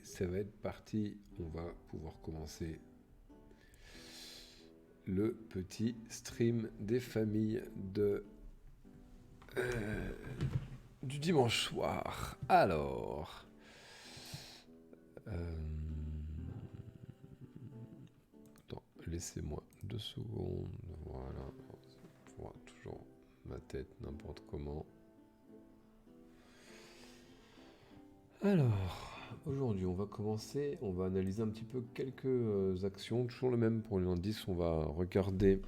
ça va être parti. On va pouvoir commencer le petit stream des familles du dimanche soir. Alors, attends, laissez-moi 2 secondes. Voilà, on voit toujours ma tête n'importe comment. Alors, aujourd'hui, on va commencer, on va analyser un petit peu quelques actions, toujours le même pour les indices. On va regarder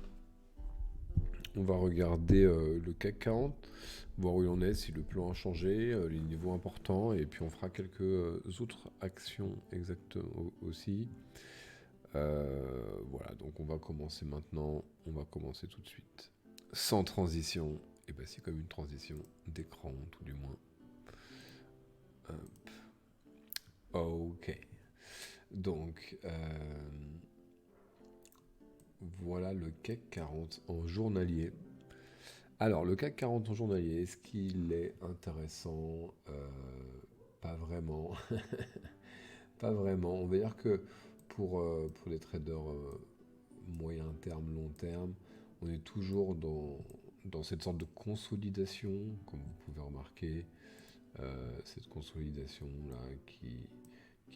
le CAC 40, voir où il en est, si le plan a changé, les niveaux importants, et puis on fera quelques autres actions exactement aussi. Voilà, donc on va commencer maintenant, on va commencer tout de suite. Sans transition, et bah c'est comme une transition d'écran, tout du moins. Ok. Donc, voilà le CAC 40 en journalier. Alors, le CAC 40 en journalier, est-ce qu'il est intéressant? Pas vraiment. Pas vraiment. On va dire que pour les traders moyen terme, long terme, on est toujours dans cette sorte de consolidation, comme vous pouvez remarquer. Cette consolidation-là qui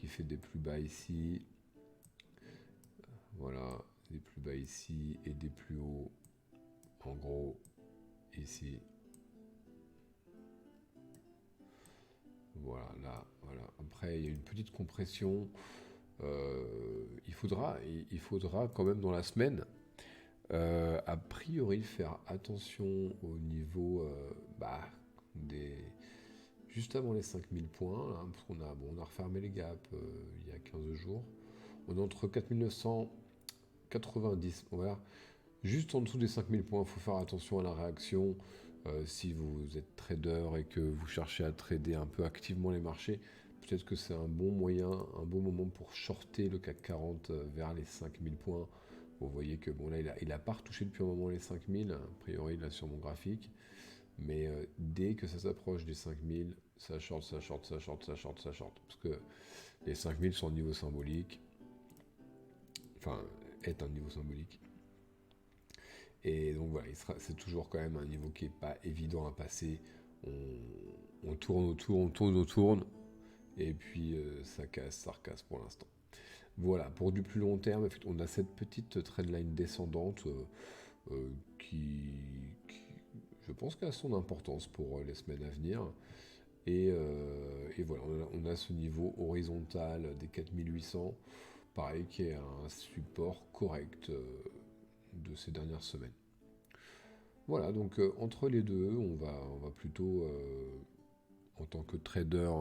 fait des plus bas ici. Voilà, des plus bas ici et des plus hauts, en gros, ici. Voilà, là, voilà. Après, il y a une petite compression. Il faudra quand même dans la semaine, a priori, faire attention au niveau juste avant les 5000 points, là, parce on a refermé les gaps il y a 15 jours. On est entre 4990, voilà. Juste en dessous des 5000 points, il faut faire attention à la réaction. Si vous êtes trader et que vous cherchez à trader un peu activement les marchés, peut-être que c'est un bon moyen, un bon moment pour shorter le CAC 40 vers les 5000 points. Vous voyez que bon là, il a pas retouché depuis un moment les 5000, a priori là sur mon graphique. Mais dès que ça s'approche des 5000, ça short, ça short, ça short, ça short, ça short. Parce que les 5000 sont au niveau symbolique. Enfin, est un niveau symbolique. Et donc voilà, c'est toujours quand même un niveau qui n'est pas évident à passer. On tourne autour, on tourne, on tourne. Et puis ça casse, ça recasse pour l'instant. Voilà, pour du plus long terme, on a cette petite trendline descendante qui, je pense qu'elle a son importance pour les semaines à venir. Et voilà, on a ce niveau horizontal des 4800, pareil, qui est un support correct de ces dernières semaines. Voilà, donc entre les deux, on va plutôt, en tant que trader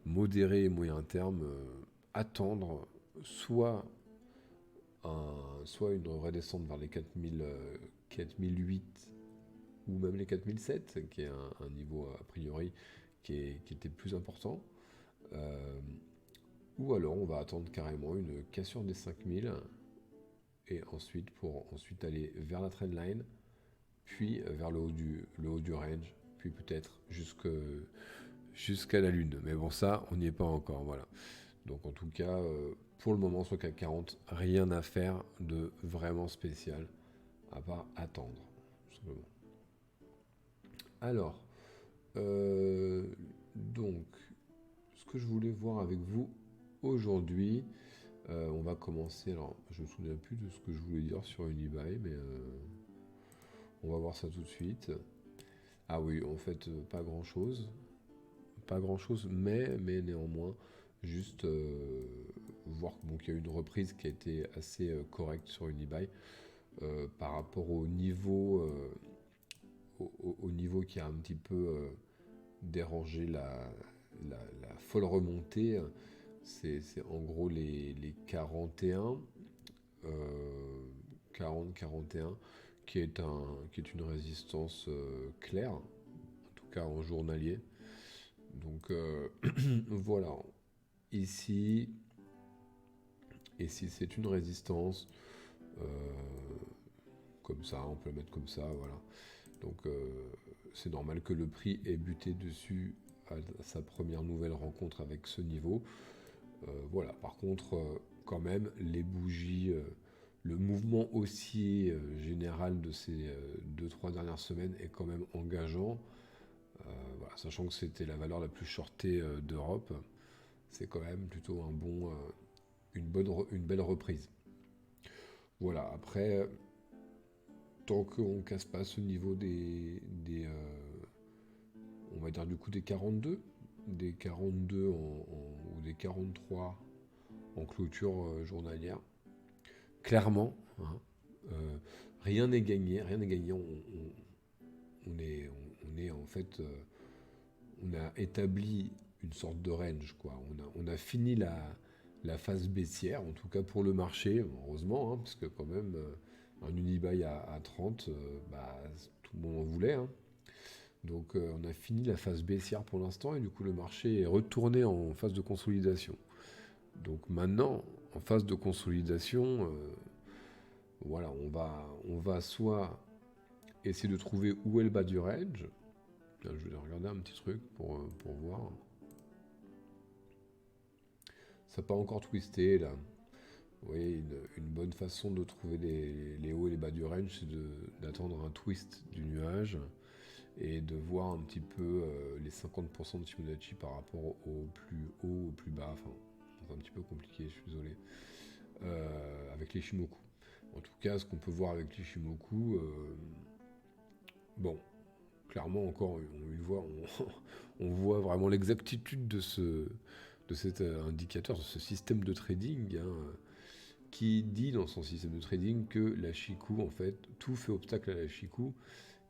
modéré et moyen terme, attendre soit une redescente vers les 4008 ou même les 4007, qui est un niveau a priori qui était plus important. Ou alors on va attendre carrément une cassure des 5000 et ensuite pour aller vers la trendline, puis vers le haut du range, puis peut-être jusqu'à la lune. Mais bon, ça, on n'y est pas encore, voilà. Donc en tout cas, pour le moment sur CAC 40, rien à faire de vraiment spécial, à part attendre, tout simplement. Alors, donc, ce que je voulais voir avec vous aujourd'hui, on va commencer, alors je me souviens plus de ce que je voulais dire sur Unibuy, mais on va voir ça tout de suite. Ah oui, en fait, pas grand chose, mais néanmoins, juste voir qu'il y a eu une reprise qui a été assez correcte sur Unibuy par rapport au niveau, au niveau qui a un petit peu dérangé la folle remontée. C'est en gros les 41, 40-41, qui est une résistance claire, en tout cas en journalier. Donc voilà, ici c'est une résistance, comme ça, on peut le mettre comme ça, voilà. Donc c'est normal que le prix ait buté dessus à sa première nouvelle rencontre avec ce niveau. Voilà, par contre, quand même, les bougies, le mouvement haussier général de ces 2-3 dernières semaines est quand même engageant. Voilà, sachant que c'était la valeur la plus shortée d'Europe, c'est quand même plutôt une belle reprise. Voilà, après, tant qu'on casse pas ce niveau on va dire du coup des 42, ou des 43 en clôture journalière, clairement, hein, euh, rien n'est gagné, rien n'est gagné. On est en fait, on a établi une sorte de range, quoi. On a fini la phase baissière, en tout cas pour le marché, heureusement, hein, parce que quand même, un Unibail à 30, bah, tout le monde en voulait, hein. Donc on a fini la phase baissière pour l'instant et du coup le marché est retourné en phase de consolidation. Donc maintenant, en phase de consolidation, voilà, on va soit essayer de trouver où est le bas du range. Là, je vais regarder un petit truc pour voir. Ça n'a pas encore twisté là. Vous voyez, une bonne façon de trouver les hauts et les bas du range, c'est d'attendre un twist du nuage et de voir un petit peu les 50% de Fibonacci par rapport au plus haut, au plus bas. Enfin, c'est un petit peu compliqué, je suis désolé. Avec les Shimoku. En tout cas, ce qu'on peut voir avec les Shimoku, bon, clairement encore une voit, on voit vraiment l'exactitude de cet indicateur, de ce système de trading, hein, qui dit dans son système de trading que la Shiku, en fait, tout fait obstacle à la Shiku.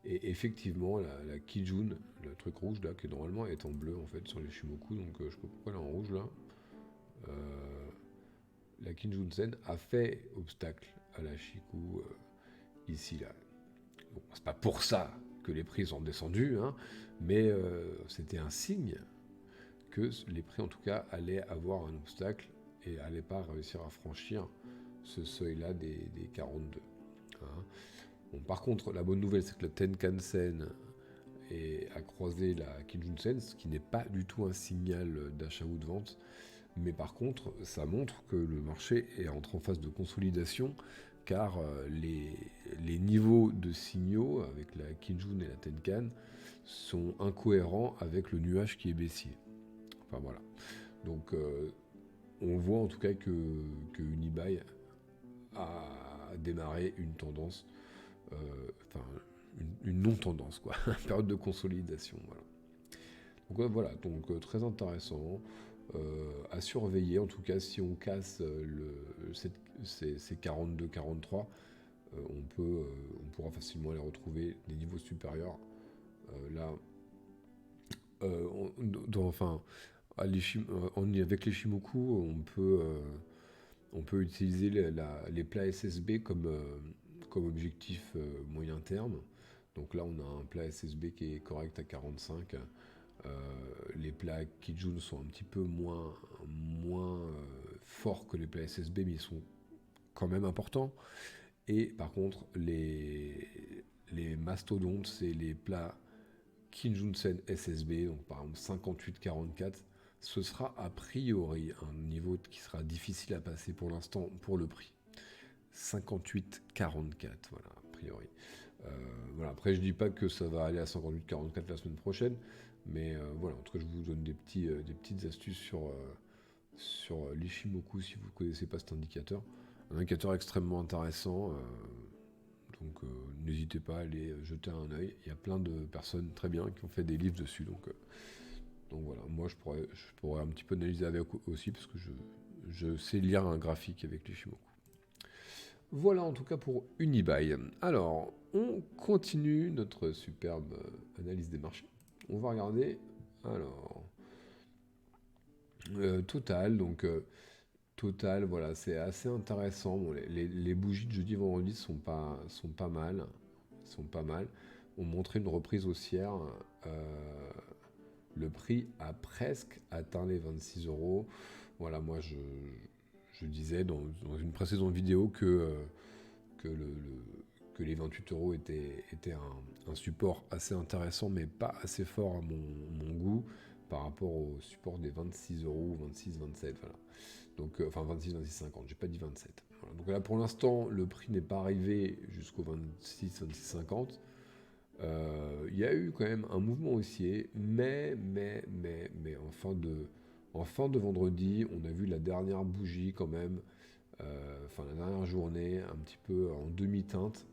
Et effectivement, la Kijun, le truc rouge là, qui normalement est en bleu en fait sur les Shimoku, donc je sais pas pourquoi elle est en rouge là. La Kijun-sen a fait obstacle à la Shiku ici là. Bon, c'est pas pour ça que les prix sont descendus, hein, mais c'était un signe que les prix en tout cas allaient avoir un obstacle et n'allaient pas réussir à franchir ce seuil-là des 42. Hein. Bon, par contre, la bonne nouvelle, c'est que la Tenkan-sen a croisé la Kijun-sen, ce qui n'est pas du tout un signal d'achat ou de vente. Mais par contre, ça montre que le marché est entré en phase de consolidation, car les niveaux de signaux avec la Kijun et la Tenkan sont incohérents avec le nuage qui est baissier. Enfin voilà. Donc on voit en tout cas que Unibail a démarré une tendance, enfin une non-tendance, quoi, une période de consolidation. Voilà. Donc voilà, donc très intéressant. À surveiller, en tout cas si on casse ces 42-43, on pourra facilement aller retrouver des niveaux supérieurs. Là, enfin, avec les Shimoku, on peut utiliser les plats SSB comme objectif moyen terme. Donc là, on a un plat SSB qui est correct à 45. Les plats Kijun sont un petit peu moins forts que les plats SSB, mais ils sont quand même importants. Et par contre, les mastodontes, c'est les plats Kijun-sen SSB, donc par exemple 58-44. Ce sera a priori un niveau qui sera difficile à passer pour l'instant pour le prix. 58-44, voilà, a priori. Voilà. Après, je dis pas que ça va aller à 58-44 la semaine prochaine, mais voilà, en tout cas, je vous donne des petites astuces sur l'Ishimoku si vous ne connaissez pas cet indicateur. Un indicateur extrêmement intéressant, donc n'hésitez pas à aller jeter un œil. Il y a plein de personnes très bien qui ont fait des livres dessus, donc voilà, moi je pourrais un petit peu analyser avec aussi, parce que je sais lire un graphique avec l'Ishimoku. Voilà en tout cas pour Unibail. Alors, on continue notre superbe analyse des marchés. On va regarder, alors, Total. Donc, Total, voilà, c'est assez intéressant. Bon, les bougies de jeudi-vendredi sont pas mal. Sont pas mal. On montrait une reprise haussière. Le prix a presque atteint les 26 euros. Voilà, moi je disais dans une précédente vidéo que les 28 euros étaient un support assez intéressant, mais pas assez fort à mon goût, par rapport au support des 26 euros, 26, 27, voilà. Donc, enfin 26, 26, 50, j'ai pas dit 27. Voilà. Donc là pour l'instant, le prix n'est pas arrivé jusqu'au 26, 26, 50. Il y a eu quand même un mouvement haussier, mais en fin de vendredi, on a vu la dernière bougie quand même, enfin la dernière journée, un petit peu en demi-teinte,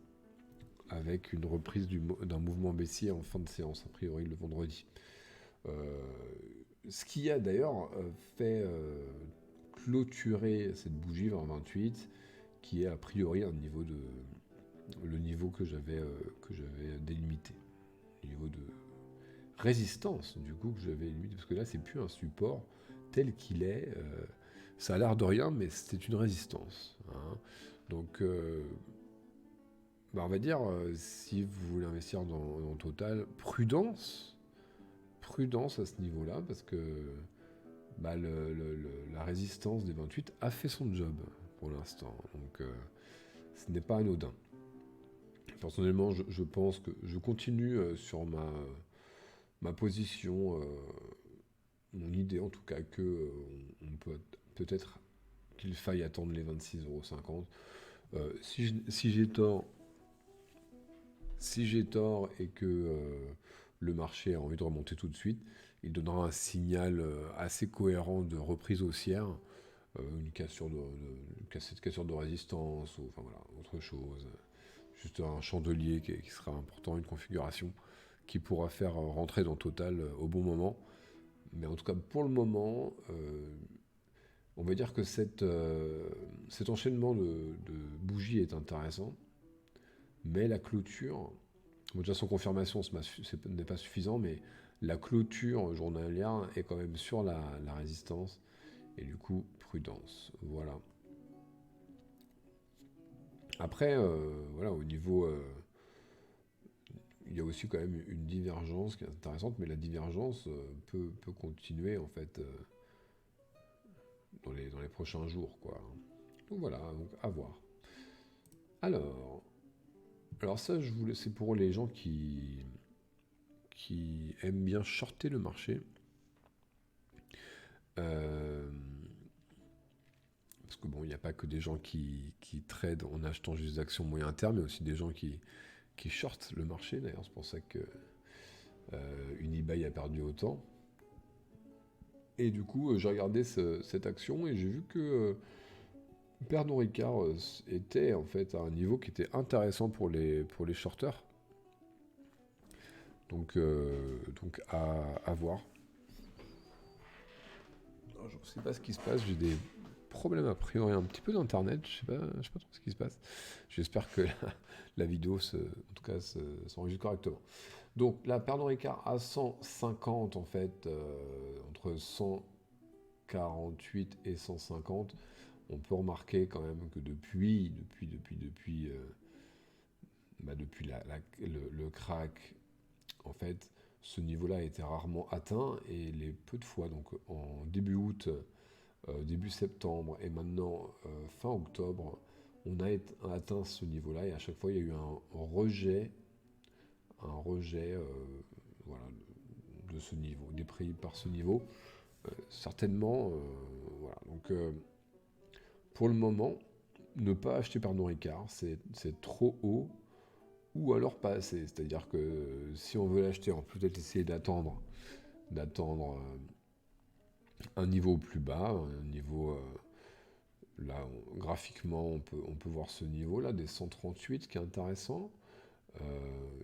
avec une reprise d'un mouvement baissier en fin de séance, a priori le vendredi. Euh, Ce qui a d'ailleurs fait clôturer cette bougie vers 28, qui est a priori le niveau que j'avais délimité, le niveau de résistance du coup que j'avais limité, parce que là c'est plus un support tel qu'il est. Ça a l'air de rien, mais c'était une résistance. Hein. Donc, on va dire, si vous voulez investir dans Total, prudence à ce niveau-là, parce que la résistance des 28 a fait son job pour l'instant. Donc, ce n'est pas anodin. Personnellement, je pense que je continue sur ma position, mon idée en tout cas, que on peut peut-être qu'il faille attendre les 26,50 €. Si j'ai tort et que le marché a envie de remonter tout de suite, il donnera un signal assez cohérent de reprise haussière, une cassure de résistance, ou enfin voilà, autre chose. Juste un chandelier qui sera important, une configuration qui pourra faire rentrer dans Total au bon moment. Mais en tout cas, pour le moment, on va dire que cet enchaînement de bougies est intéressant, mais la clôture, bon, déjà sans confirmation, ce n'est pas suffisant, mais la clôture journalière est quand même sur la résistance, et du coup, prudence. Voilà. Après, voilà, au niveau... il y a aussi quand même une divergence qui est intéressante, mais la divergence peut continuer en fait dans les prochains jours, quoi. Donc voilà, donc à voir. Alors, alors ça, c'est pour les gens qui aiment bien shorter le marché. Euh, Parce que bon, il n'y a pas que des gens qui tradent en achetant juste des actions moyen terme, mais aussi des gens qui shortent le marché. D'ailleurs, c'est pour ça que Unibail a perdu autant. Et du coup, j'ai regardé cette action et j'ai vu que Pernod Ricard était en fait à un niveau qui était intéressant pour les shorters. Donc à voir. Alors, je ne sais pas ce qui se passe, j'ai des problèmes a priori un petit peu d'internet, je sais pas trop ce qui se passe. J'espère que la vidéo en tout cas s'enregistre correctement. Donc la Pernod Ricard à 150 en fait, entre 148 et 150, on peut remarquer quand même que depuis le crack, en fait, ce niveau-là a été rarement atteint et les peu de fois, donc en début août, début septembre et maintenant fin octobre, on a atteint ce niveau-là et à chaque fois il y a eu un rejet voilà, de ce niveau, des prix par ce niveau. Certainement, voilà. Donc pour le moment, ne pas acheter Pernod Ricard, c'est trop haut ou alors pas assez. C'est-à-dire que si on veut l'acheter, on peut peut-être essayer d'attendre un niveau plus bas, un niveau là graphiquement on peut voir ce niveau là des 138 qui est intéressant.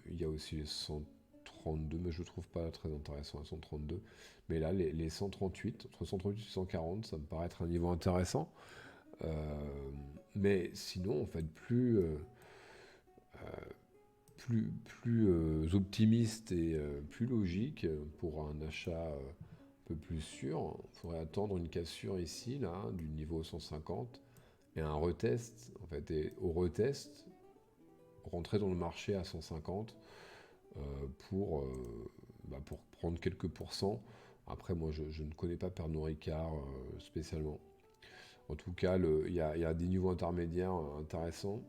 Il y a aussi les 132, mais je ne trouve pas très intéressant les 132. Mais là les 138, entre 138 et 140, ça me paraît être un niveau intéressant. Mais sinon en fait plus optimiste et plus logique pour un achat un peu plus sûr. Il faudrait attendre une cassure ici, là, du niveau 150 et un retest, en fait, et au retest, rentrer dans le marché à 150 euh, pour, pour prendre quelques pourcents. Après, moi, je ne connais pas Pernod Ricard spécialement. En tout cas, il y a des niveaux intermédiaires intéressants.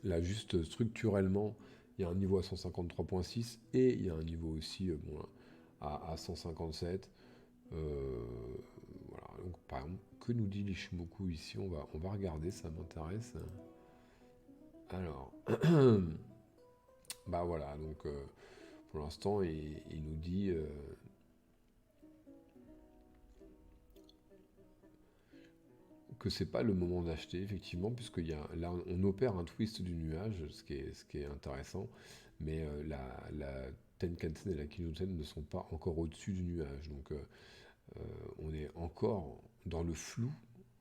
Là, juste structurellement, il y a un niveau à 153,6 et il y a un niveau aussi à 157. Voilà. Donc, par exemple, que nous dit l'Ishimoku ici? On va regarder, ça m'intéresse. Alors, bah voilà, donc pour l'instant, il nous dit que c'est pas le moment d'acheter, effectivement, puisque là, on opère un twist du nuage, ce qui est intéressant, mais la Tenkan-sen et la Kijun-sen ne sont pas encore au-dessus du nuage, donc on est encore dans le flou,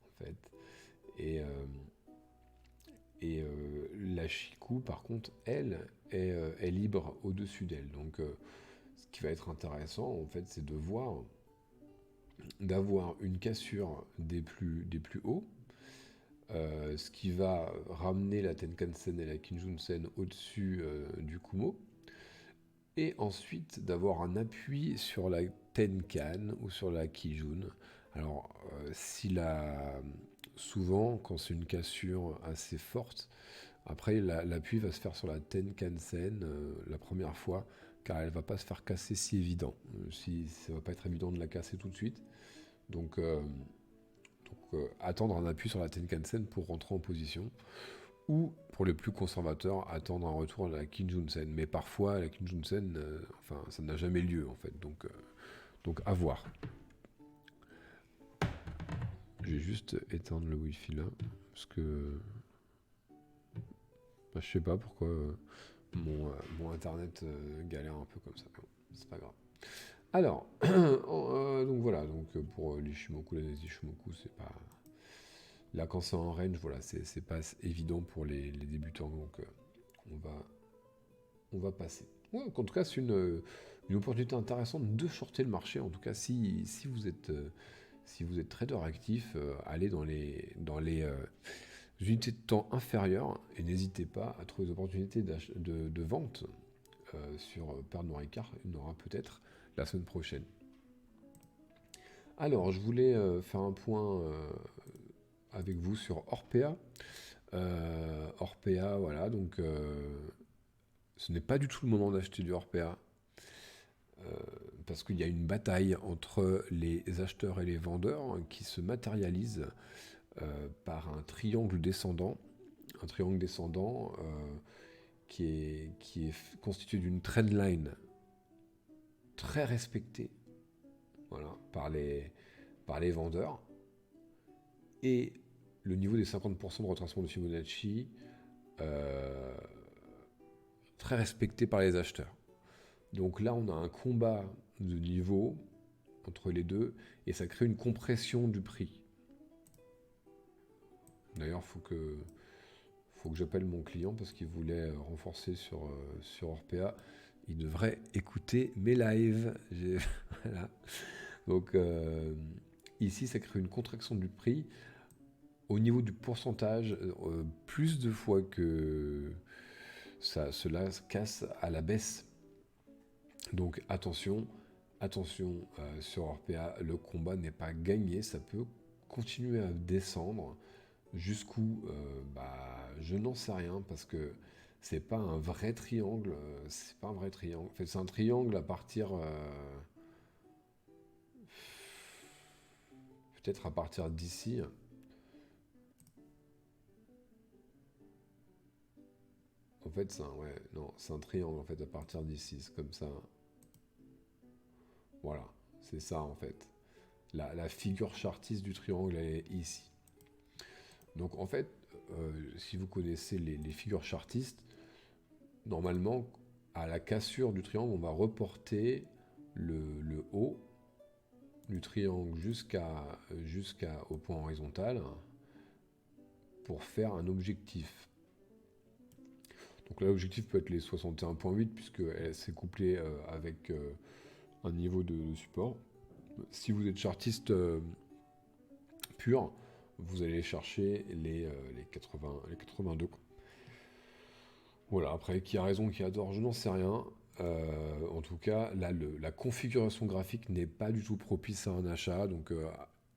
en fait, et, la Shiku, par contre, elle, est libre au-dessus d'elle, donc ce qui va être intéressant, en fait, c'est de voir, d'avoir une cassure des plus hauts, ce qui va ramener la Tenkan-sen et la Kijun-sen au-dessus du Kumo, et ensuite d'avoir un appui sur la Tenkan ou sur la Kijun. Alors, souvent, quand c'est une cassure assez forte, après l'appui va se faire sur la Tenkan-sen la première fois, car elle va pas se faire casser si évident. Ça va pas être évident de la casser tout de suite. Donc, attendre un appui sur la Tenkan-sen pour rentrer en position. Ou, pour les plus conservateurs, attendre un retour à la Kijun-sen. Mais parfois, la Kijun-sen, enfin, ça n'a jamais lieu, en fait. Donc à voir. Je vais juste éteindre le Wi-Fi là, parce que bah, je sais pas pourquoi mon internet galère un peu comme ça. C'est pas grave. Alors, donc voilà, donc pour l'Ishimoku, la Ishimoku, c'est pas. Là, quand c'est en range, voilà, c'est pas évident pour les débutants, donc on va passer. Ouais, en tout cas, c'est une opportunité intéressante de shorter le marché. En tout cas, si vous êtes trader actif, allez dans les unités de temps inférieures et n'hésitez pas à trouver des opportunités de vente sur Pernod Ricard. Il y en aura peut-être la semaine prochaine. Alors, je voulais faire un point avec vous sur Orpea. Orpea, voilà, donc ce n'est pas du tout le moment d'acheter du Orpea. Parce qu'il y a une bataille entre les acheteurs et les vendeurs qui se matérialise par un triangle descendant. Un triangle descendant qui est constitué d'une trendline très respectée, voilà, par les vendeurs. Et le niveau des 50% de retracement de Fibonacci très respecté par les acheteurs. Donc là, on a un combat de niveau entre les deux et ça crée une compression du prix. D'ailleurs, faut que j'appelle mon client parce qu'il voulait renforcer sur Orpea. Il devrait écouter mes lives. Voilà. Donc ici, ça crée une contraction du prix. Au niveau du pourcentage, plus de fois que cela se casse à la baisse. Donc attention sur Orpea, le combat n'est pas gagné, ça peut continuer à descendre jusqu'où je n'en sais rien parce que c'est pas un vrai triangle, c'est pas un vrai triangle. En fait, c'est un triangle à partir peut-être à partir d'ici. En fait, c'est un triangle en fait à partir d'ici, c'est comme ça. Voilà, c'est ça en fait. La figure chartiste du triangle est ici. Donc en fait, si vous connaissez les figures chartistes, normalement, à la cassure du triangle, on va reporter le haut du triangle jusqu'au point horizontal pour faire un objectif. Donc là, l'objectif peut être les 61,8 puisque c'est couplé avec un niveau de support. Si vous êtes chartiste pur, vous allez chercher les 82. Voilà, après, qui a raison, qui a tort, je n'en sais rien. En tout cas, là, la configuration graphique n'est pas du tout propice à un achat. Donc,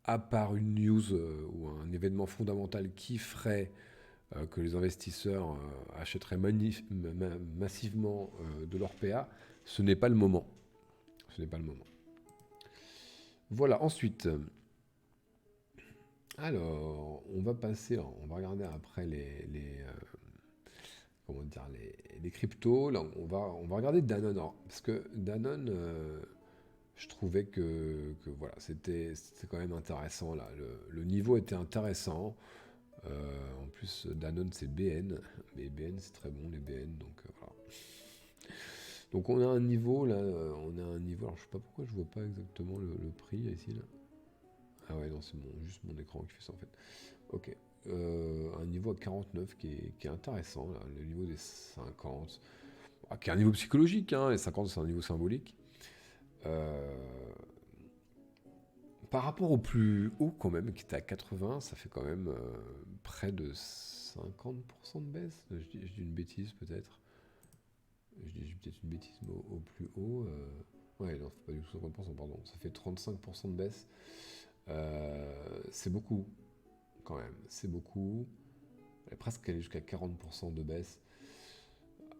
à part une news ou un événement fondamental qui ferait que les investisseurs achèteraient massivement de l'Orpea, ce n'est pas le moment. ce n'est pas le moment. Voilà, ensuite, alors, on va passer, alors, on va regarder après comment dire, les cryptos. Là, on va regarder Danone, alors, parce que Danone, je trouvais que voilà, c'était quand même intéressant là. Le niveau était intéressant. En plus, Danone c'est BN, mais BN c'est très bon les BN, donc voilà. Donc on a un niveau là, on a un niveau. Alors je sais pas pourquoi je vois pas exactement le prix ici là. Ah ouais non c'est juste mon écran qui fait ça en fait. Ok. Un niveau à 49 qui est intéressant là, le niveau des 50. Ah, qui est un niveau psychologique, hein, les 50 c'est un niveau symbolique. Euh, Par rapport au plus haut quand même, qui était à 80, ça fait quand même près de 50% de baisse. Je dis une bêtise peut-être. Je dis peut-être une bêtise, mais au plus haut. Ouais, non, c'est pas du tout 50%, pardon. Ça fait 35% de baisse. C'est beaucoup, quand même. C'est beaucoup. Elle est presque allée jusqu'à 40% de baisse.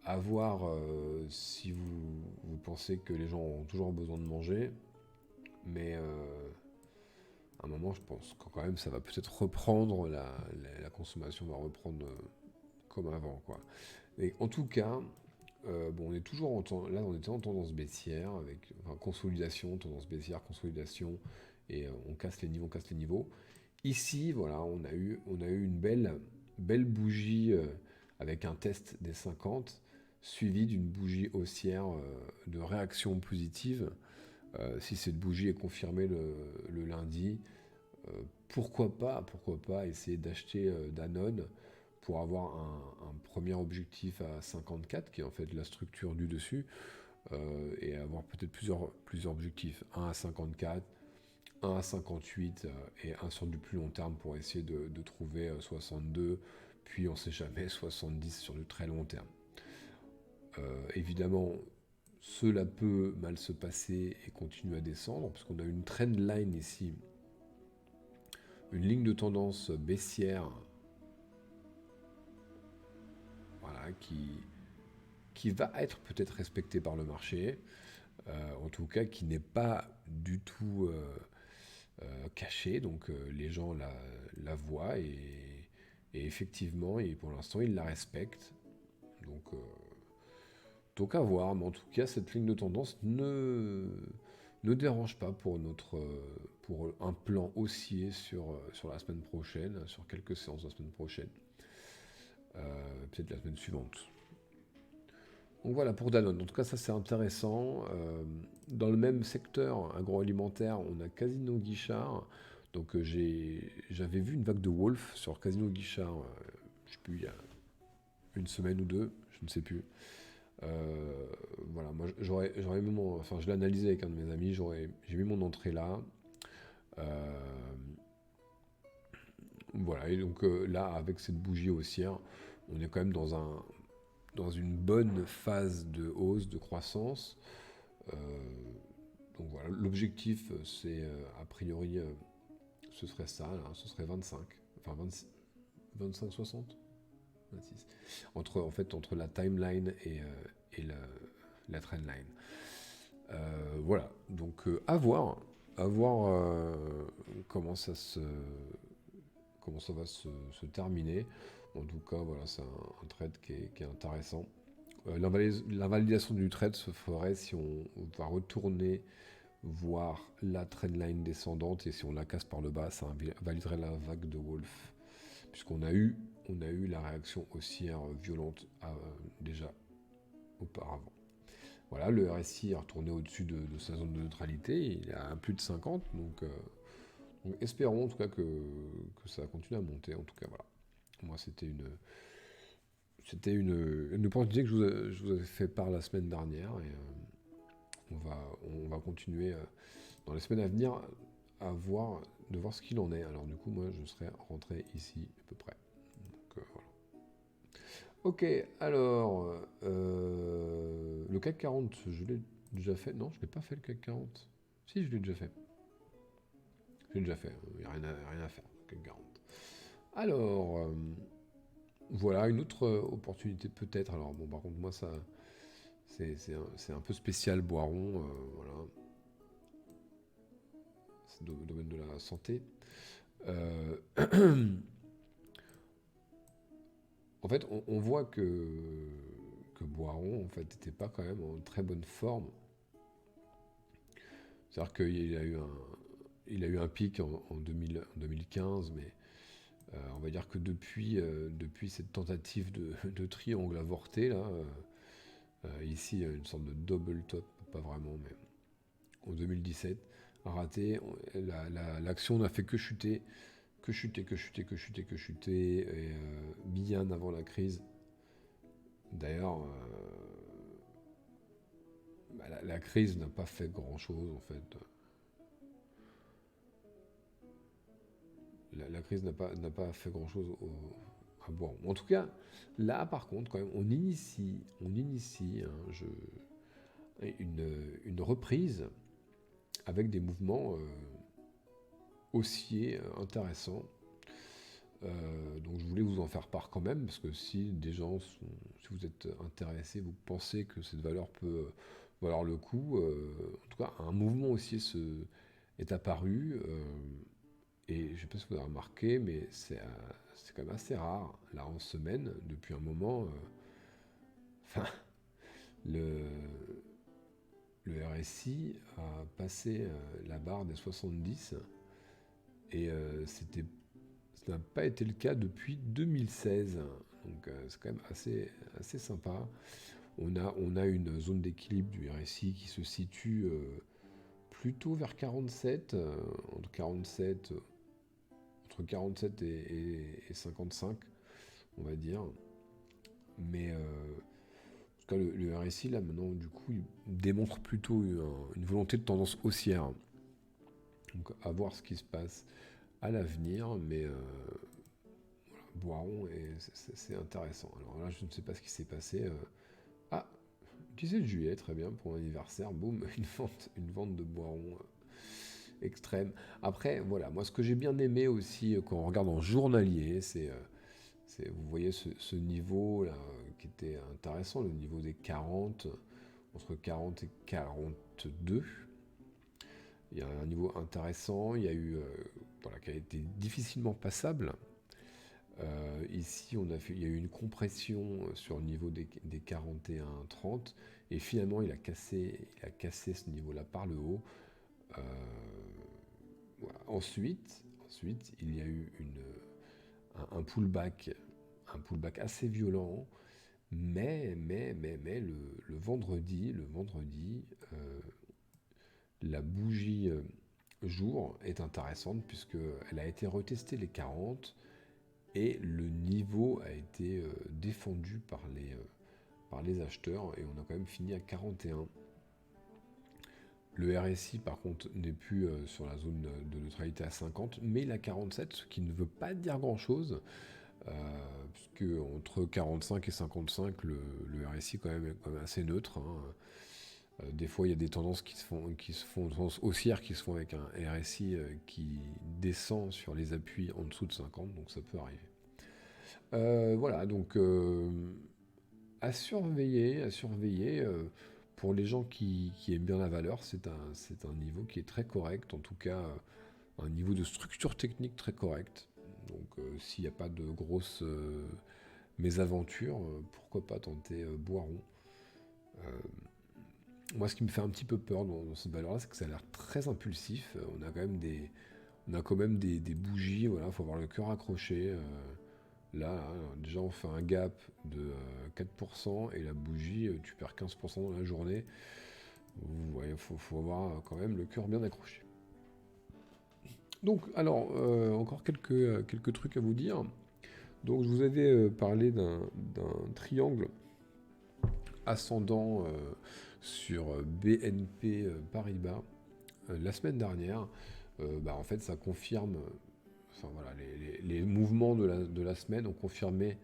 À voir si vous pensez que les gens ont toujours besoin de manger. Mais à un moment, je pense que quand même, ça va peut-être reprendre, la consommation va reprendre comme avant, quoi. Mais en tout cas, bon, on est toujours là, on était en tendance baissière, avec enfin, consolidation, tendance baissière, consolidation, et on casse les niveaux. Ici, voilà, on a eu une belle bougie avec un test des 50, suivi d'une bougie haussière de réaction positive. Si cette bougie est confirmée le lundi, pourquoi pas essayer d'acheter Danone pour avoir un premier objectif à 54, qui est en fait la structure du dessus, et avoir peut-être plusieurs objectifs, un à 54, un à 58 et un sur du plus long terme pour essayer de trouver 62, puis on sait jamais 70 sur du très long terme. Évidemment, cela peut mal se passer et continuer à descendre, parce qu'on a une trend line ici, une ligne de tendance baissière, voilà, qui va être peut-être respectée par le marché, en tout cas qui n'est pas du tout cachée, donc les gens la voient et effectivement, et pour l'instant, ils la respectent. Donc à voir, mais en tout cas, cette ligne de tendance ne dérange pas pour un plan haussier sur la semaine prochaine, sur quelques séances la semaine prochaine, peut-être la semaine suivante. Donc voilà pour Danone. En tout cas, ça c'est intéressant. Dans le même secteur agroalimentaire, on a Casino Guichard. Donc j'avais vu une vague de Wolf sur Casino Guichard, je sais plus, il y a une semaine ou deux, je ne sais plus. Voilà, moi j'aurais mis enfin je l'ai analysé avec un de mes amis, j'ai mis mon entrée là. Euh, voilà, et donc là avec cette bougie haussière, on est quand même dans une bonne phase de hausse, de croissance. Euh, donc voilà, l'objectif c'est a priori ce serait ça, là, ce serait 25, enfin 26, 25-60, 26. En fait, entre la timeline et la trendline. Voilà, donc à voir comment ça va se terminer. En tout cas, voilà, c'est un trade qui est intéressant. L'invalidation du trade se ferait si on va retourner voir la trendline descendante, et si on la casse par le bas, ça validerait la vague de Wolf, puisqu'on a eu la réaction haussière violente déjà auparavant. Voilà, le RSI est retourné au-dessus de sa zone de neutralité, il est à plus de 50, donc espérons en tout cas que ça continue à monter. En tout cas, voilà. Moi, c'était une opportunité que je vous avais fait part la semaine dernière, et on va continuer dans les semaines à venir de voir ce qu'il en est. Alors du coup, moi, je serai rentré ici à peu près. Donc voilà. Ok, alors, le CAC 40, je l'ai déjà fait. Non, je ne l'ai pas fait le CAC 40. Si, je l'ai déjà fait. Je l'ai déjà fait, il n'y a rien à faire, CAC 40. Alors, voilà, une autre opportunité peut-être. Alors bon, par contre, moi, ça, c'est un peu spécial, Boiron, voilà. c'est le domaine de la santé. Euh, En fait, on voit que Boiron, en fait, n'était pas quand même en très bonne forme. C'est-à-dire il a eu un pic en 2015, mais on va dire que depuis cette tentative de triangle avorté, là, ici, une sorte de double top, pas vraiment, mais en 2017, a raté. L'action n'a fait que chuter, que chuter, que chuter, que chuter, que chuter, et bien avant la crise. D'ailleurs, la crise n'a pas fait grand-chose, en fait. La crise n'a pas fait grand-chose à Boiron. En tout cas, là, par contre, quand même, on initie une reprise avec des mouvements haussiers intéressants. Donc je voulais vous en faire part quand même, parce que si si vous êtes intéressé, vous pensez que cette valeur peut valoir le coup, en tout cas un mouvement haussier est apparu, et je ne sais pas si vous avez remarqué, mais c'est quand même assez rare, là en semaine, depuis un moment, enfin, le, le RSI a passé la barre des 70, et ça n'a pas été le cas depuis 2016. Donc c'est quand même assez sympa. On a une zone d'équilibre du RSI qui se situe plutôt vers 47, entre 47, entre 47 et 55, on va dire. Mais en tout cas, le RSI, là, maintenant, du coup, il démontre plutôt une volonté de tendance haussière. Donc, à voir ce qui se passe à l'avenir, mais Boiron, c'est intéressant. Alors là, je ne sais pas ce qui s'est passé. Ah, 17 juillet, très bien, pour mon anniversaire, boum, une vente de Boiron extrême. Après, voilà, moi, ce que j'ai bien aimé aussi quand on regarde en journalier, vous voyez ce niveau là qui était intéressant, le niveau des 40, entre 40 et 42. Il y a un niveau intéressant, il y a eu, voilà, qui a été difficilement passable. Ici, il y a eu une compression sur le niveau des 41-30, et finalement, il a cassé ce niveau-là par le haut. Euh, voilà. Ensuite, il y a eu un pullback, assez violent, mais le vendredi, la bougie jour est intéressante puisque elle a été retestée les 40. Et le niveau a été défendu par les acheteurs, et on a quand même fini à 41. Le RSI par contre n'est plus sur la zone de neutralité à 50, mais il a 47, ce qui ne veut pas dire grand chose, puisque entre 45 et 55, le RSI quand même est quand même assez neutre, hein. Des fois il y a des tendances qui se font tendances haussières qui se font avec un RSI qui descend sur les appuis en dessous de 50, donc ça peut arriver. Voilà, donc à surveiller, pour les gens qui aiment bien la valeur, c'est un niveau qui est très correct, en tout cas un niveau de structure technique très correct. Donc s'il n'y a pas de grosses mésaventures, pourquoi pas tenter Boiron. Moi, ce qui me fait un petit peu peur dans cette valeur-là, c'est que ça a l'air très impulsif. On a quand même des bougies, voilà, faut avoir le cœur accroché. Là, déjà, on fait un gap de 4%, et la bougie, tu perds 15% dans la journée. Il faut avoir quand même le cœur bien accroché. Donc, alors, encore quelques trucs à vous dire. Donc, je vous avais parlé d'un triangle ascendant sur BNP Paribas la semaine dernière. En fait, ça confirme. Enfin voilà, les mouvements de la semaine ont confirmé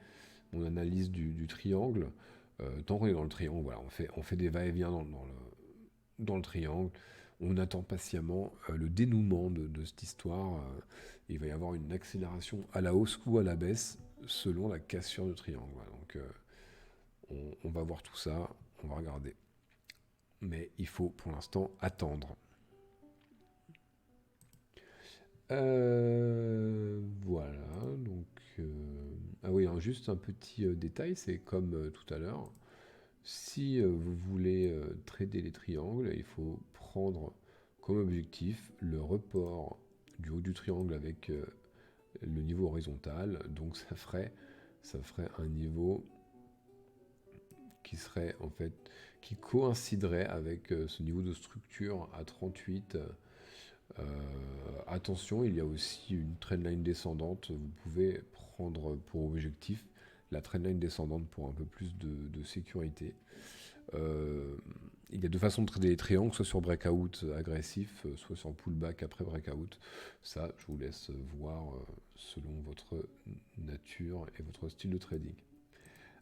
mon analyse du triangle. Tant qu'on est dans le triangle, voilà, on fait des va-et-vient dans le triangle. On attend patiemment le dénouement de cette histoire. Il va y avoir une accélération à la hausse ou à la baisse selon la cassure du triangle. Voilà, donc on va voir tout ça, on va regarder. Mais il faut pour l'instant attendre. Voilà, donc... Ah oui, alors juste un petit détail, c'est comme tout à l'heure. Si vous voulez trader les triangles, il faut prendre comme objectif le report du haut du triangle avec le niveau horizontal. Donc ça ferait un niveau qui serait en fait qui coïnciderait avec ce niveau de structure à 38. Attention, il y a aussi une trendline descendante. Vous pouvez prendre pour objectif la trendline descendante pour un peu plus de sécurité. Euh, il y a deux façons de trader les triangles, soit sur breakout agressif, soit sur pullback après breakout. Ça, je vous laisse voir selon votre nature et votre style de trading.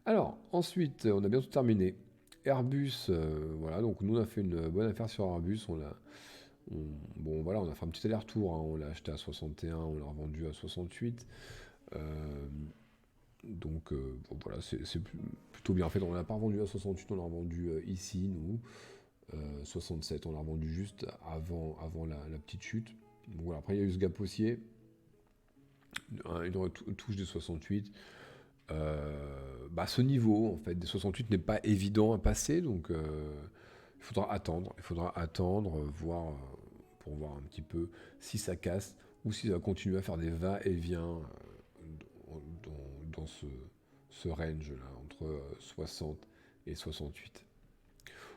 Alors, ensuite, on a bientôt terminé. Airbus, voilà, donc nous on a fait une bonne affaire sur Airbus. Bon, voilà, on a fait un petit aller-retour, hein. On l'a acheté à 61, on l'a revendu à 68. Euh, donc, bon, voilà, c'est plutôt bien fait. On l'a pas revendu à 68, on l'a revendu ici, nous. 67, on l'a revendu juste avant la petite chute. Donc, voilà, après, il y a eu ce gap haussier, une touche des 68. Ce niveau en fait des 68 n'est pas évident à passer, donc il faudra attendre. Il faudra attendre, voir pour voir un petit peu si ça casse ou si ça va continuer à faire des va-et-vient dans ce range-là, entre 60 et 68.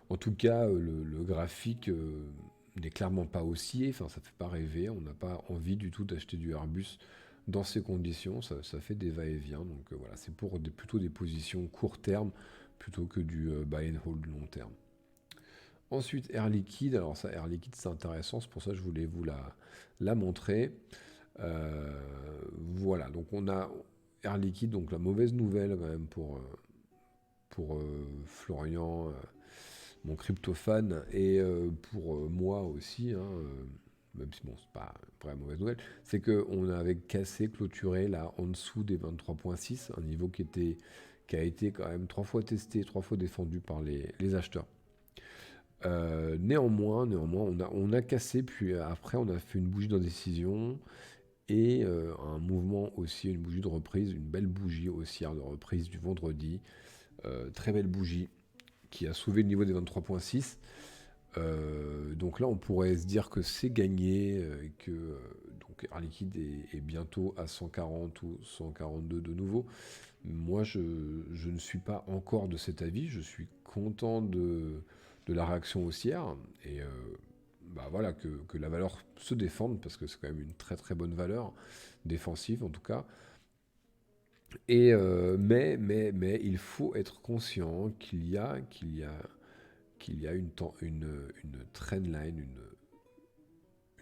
En tout cas, le graphique n'est clairement pas haussier, enfin ça ne fait pas rêver, on n'a pas envie du tout d'acheter du Airbus dans ces conditions, ça fait des va-et-vient, donc voilà, c'est pour plutôt des positions court terme plutôt que du buy and hold long terme. Ensuite, Air Liquide, alors ça, Air Liquide c'est intéressant, c'est pour ça que je voulais vous la montrer. Euh, voilà, donc on a Air Liquide, donc la mauvaise nouvelle quand même pour Florian, mon crypto-fan, et pour moi aussi, hein, même si bon, c'est pas une vraie mauvaise nouvelle, c'est qu'on avait clôturé là en dessous des 23,6, un niveau qui a été quand même 3 fois testé, 3 fois défendu par les acheteurs. Néanmoins, on a cassé, puis après on a fait une bougie d'indécision et un mouvement aussi, une bougie de reprise, une belle bougie haussière de reprise du vendredi. Très belle bougie qui a sauvé le niveau des 23,6. Donc là, on pourrait se dire que c'est gagné, et que donc Air Liquide est bientôt à 140 ou 142 de nouveau. Moi, je ne suis pas encore de cet avis. Je suis content de la réaction haussière et voilà que la valeur se défende parce que c'est quand même une très très bonne valeur défensive en tout cas. Et mais il faut être conscient qu'il y a une trendline,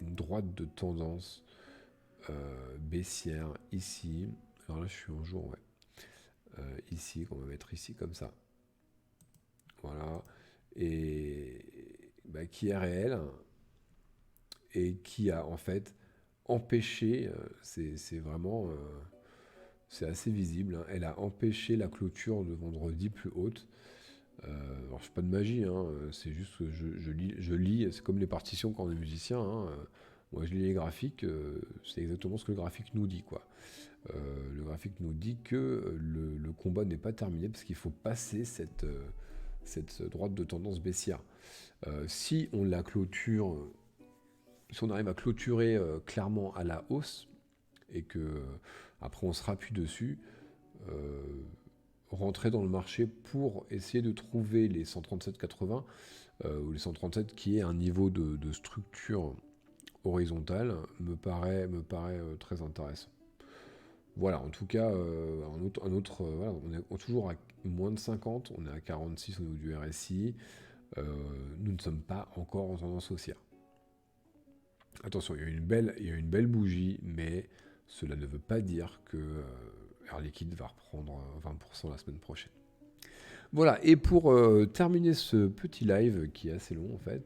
une droite de tendance baissière ici. Alors là, je suis en jour, ouais. Ici, qu'on va mettre ici comme ça. Voilà. Et qui est réelle et qui a en fait empêché, c'est vraiment, c'est assez visible, hein. Elle a empêché la clôture de vendredi plus haute. Alors, je fais pas de magie, hein, c'est juste que je lis, c'est comme les partitions quand on est musicien, hein, moi, je lis les graphiques, c'est exactement ce que le graphique nous dit, quoi. Le graphique nous dit que le combat n'est pas terminé parce qu'il faut passer cette droite de tendance baissière. Si on la clôture, si on arrive à clôturer clairement à la hausse et que après on se rappuie dessus, euh, rentrer dans le marché pour essayer de trouver les 137,80 ou les 137 qui est un niveau de structure horizontale me paraît très intéressant. Voilà, en tout cas, voilà, on est toujours à moins de 50, on est à 46 au niveau du RSI. Nous ne sommes pas encore en tendance haussière. Attention, il y a une belle bougie, mais cela ne veut pas dire que Air Liquide va reprendre 20% la semaine prochaine. Voilà, et pour terminer ce petit live qui est assez long en fait,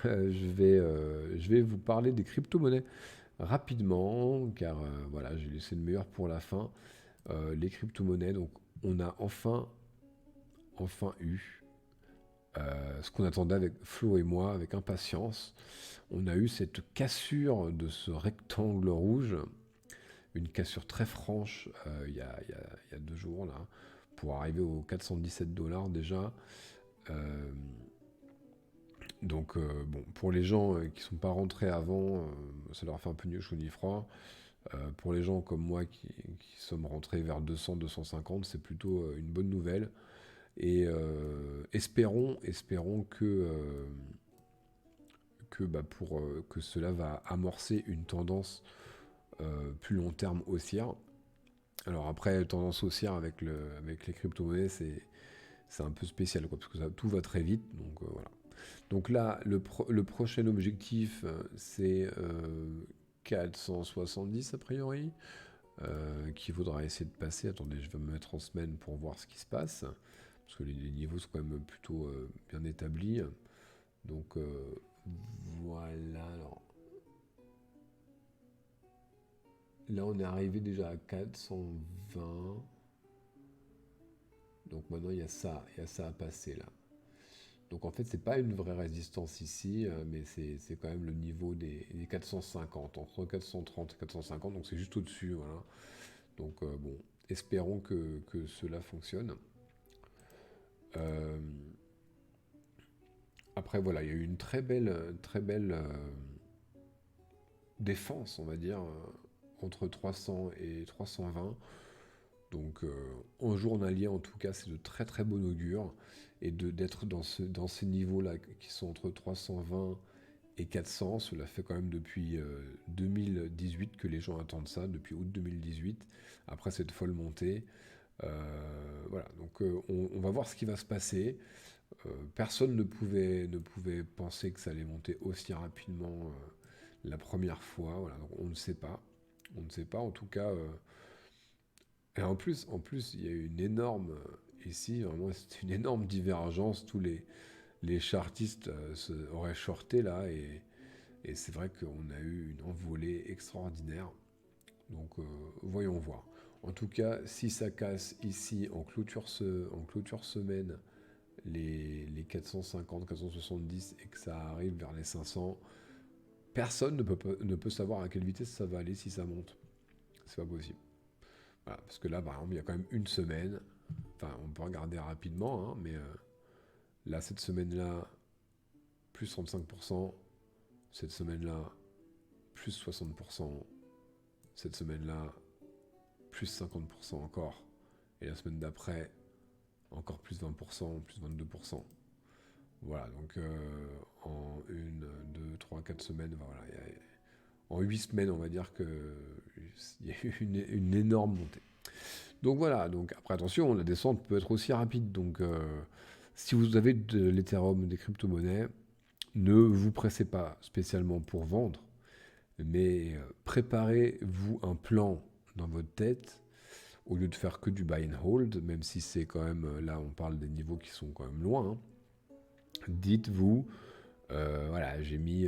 je vais vous parler des crypto-monnaies rapidement, car voilà, j'ai laissé le meilleur pour la fin. Les crypto-monnaies, donc on a enfin eu Ce qu'on attendait avec Flo et moi, avec impatience. On a eu cette cassure de ce rectangle rouge, une cassure très franche il y a 2 jours, là, pour arriver aux 417 dollars déjà. Euh, bon, pour les gens qui sont pas rentrés avant, ça leur fait un peu chaud ni froid. Pour les gens comme moi qui sommes rentrés vers 200-250, c'est plutôt une bonne nouvelle. Et espérons que cela va amorcer une tendance plus long terme haussière. Alors après, tendance haussière avec les crypto-monnaies, c'est un peu spécial, quoi, parce que tout va très vite. Donc voilà. Donc là, le prochain objectif, c'est 470 a priori, qu'il faudra essayer de passer. Attendez, je vais me mettre en semaine pour voir ce qui se passe, parce que les niveaux sont quand même plutôt bien établis. Donc voilà. Alors, là, on est arrivé déjà à 420. Donc maintenant, il y a ça à passer là. Donc en fait, c'est pas une vraie résistance ici, mais c'est quand même le niveau des 450, entre 430 et 450, donc c'est juste au-dessus, voilà. Donc bon, espérons que cela fonctionne. Euh, Après voilà, il y a eu une très belle défense, on va dire, entre 300 et 320. Donc en journalier, en tout cas, c'est de très très bon augure. Et d'être dans ces niveaux-là qui sont entre 320 et 400, cela fait quand même depuis 2018 que les gens attendent ça, depuis août 2018, après cette folle montée. Voilà, donc on va voir ce qui va se passer. Personne ne pouvait penser que ça allait monter aussi rapidement la première fois. Voilà, donc on ne sait pas. On ne sait pas, en tout cas. Et en plus, il y a eu une énorme, ici, vraiment, c'est une énorme divergence. Tous les chartistes auraient shorté là, et c'est vrai qu'on a eu une envolée extraordinaire. Donc, voyons voir. En tout cas, si ça casse ici en clôture semaine les 450, 470 et que ça arrive vers les 500, personne ne peut savoir à quelle vitesse ça va aller si ça monte. C'est pas possible. Voilà, parce que là, par exemple, il y a quand même une semaine. Enfin, on peut regarder rapidement, hein, mais là, cette semaine-là, plus 35%. Cette semaine-là, plus 60%. Cette semaine-là, plus 50% encore. Et la semaine d'après, encore plus 20%, plus 22%. Voilà, donc en 1, 2, 3, 4 semaines, voilà, en 8 semaines, on va dire qu'il y a eu une énorme montée. Donc voilà, donc après attention, la descente peut être aussi rapide. Donc si vous avez de l'Ethereum, des crypto-monnaies, ne vous pressez pas spécialement pour vendre, mais préparez-vous un plan dans votre tête au lieu de faire que du buy and hold, même si c'est quand même, là on parle des niveaux qui sont quand même loin. Hein. Dites-vous, voilà, j'ai mis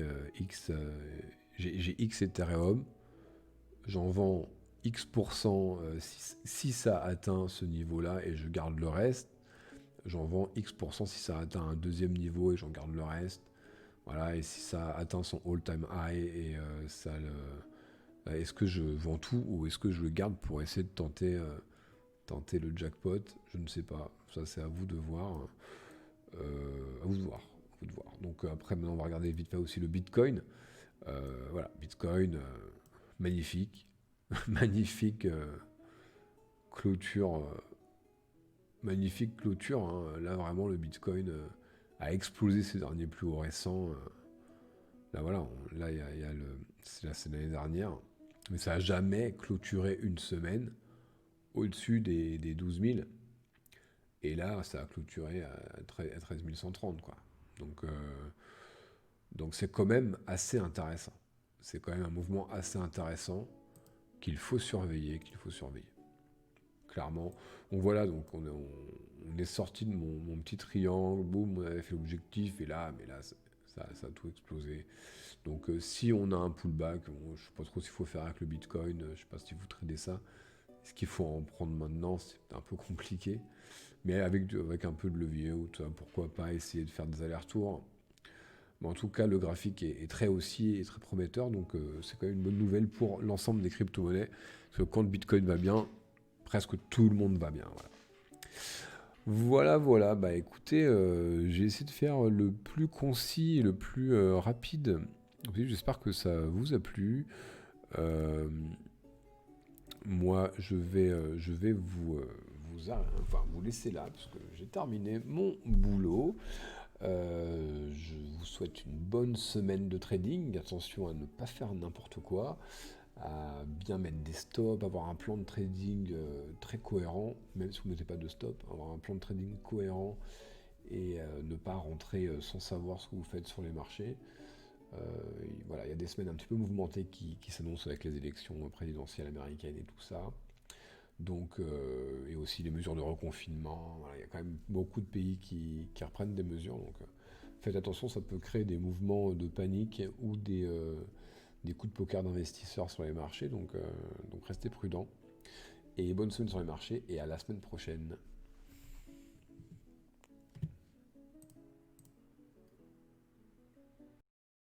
j'ai X Ethereum, j'en vends X% si ça atteint ce niveau-là et je garde le reste. J'en vends X% si ça atteint un deuxième niveau et j'en garde le reste. Voilà, et si ça atteint son all-time high et est-ce que je vends tout ou est-ce que je le garde pour essayer de tenter le jackpot? Je ne sais pas. Ça, c'est à vous de voir. À vous de voir. À vous de voir. Donc après, maintenant, on va regarder vite fait aussi le Bitcoin. Voilà, Bitcoin, magnifique. Magnifique clôture. Magnifique clôture. Hein. Là, vraiment, le Bitcoin a explosé ses derniers plus hauts récents. Là, voilà, là, c'est l'année dernière. Mais ça n'a jamais clôturé une semaine au-dessus des 12 000. Et là, ça a clôturé à 13 130, quoi. Donc c'est quand même assez intéressant. C'est quand même un mouvement assez intéressant qu'il faut surveiller, Clairement. Donc voilà, donc on est sorti de mon petit triangle, boum, on avait fait l'objectif, et là, mais là, ça a tout explosé. Donc si on a un pullback, bon, je ne sais pas trop s'il faut faire avec le Bitcoin, je ne sais pas si vous tradez ça. Est-ce qu'il faut en prendre maintenant? C'est un peu compliqué. mais avec un peu de levier, ou pourquoi pas essayer de faire des allers-retours. Mais en tout cas, le graphique est très haussier et très prometteur, donc c'est quand même une bonne nouvelle pour l'ensemble des crypto-monnaies. Parce que quand le Bitcoin va bien, presque tout le monde va bien. Voilà. Voilà, voilà. Bah écoutez, j'ai essayé de faire le plus concis et le plus rapide. Oui, j'espère que ça vous a plu. Euh, Moi, je vais vous laisser là, parce que j'ai terminé mon boulot. Je vous souhaite une bonne semaine de trading. Attention à ne pas faire n'importe quoi, à bien mettre des stops, avoir un plan de trading très cohérent, même si vous ne mettez pas de stop, avoir un plan de trading cohérent et ne pas rentrer sans savoir ce que vous faites sur les marchés. Voilà, il y a des semaines un petit peu mouvementées qui s'annoncent avec les élections présidentielles américaines et tout ça. Donc, et aussi les mesures de reconfinement. Voilà, il y a quand même beaucoup de pays qui reprennent des mesures. Donc, faites attention, ça peut créer des mouvements de panique ou des coups de poker d'investisseurs sur les marchés. Donc restez prudents. Et bonne semaine sur les marchés et à la semaine prochaine.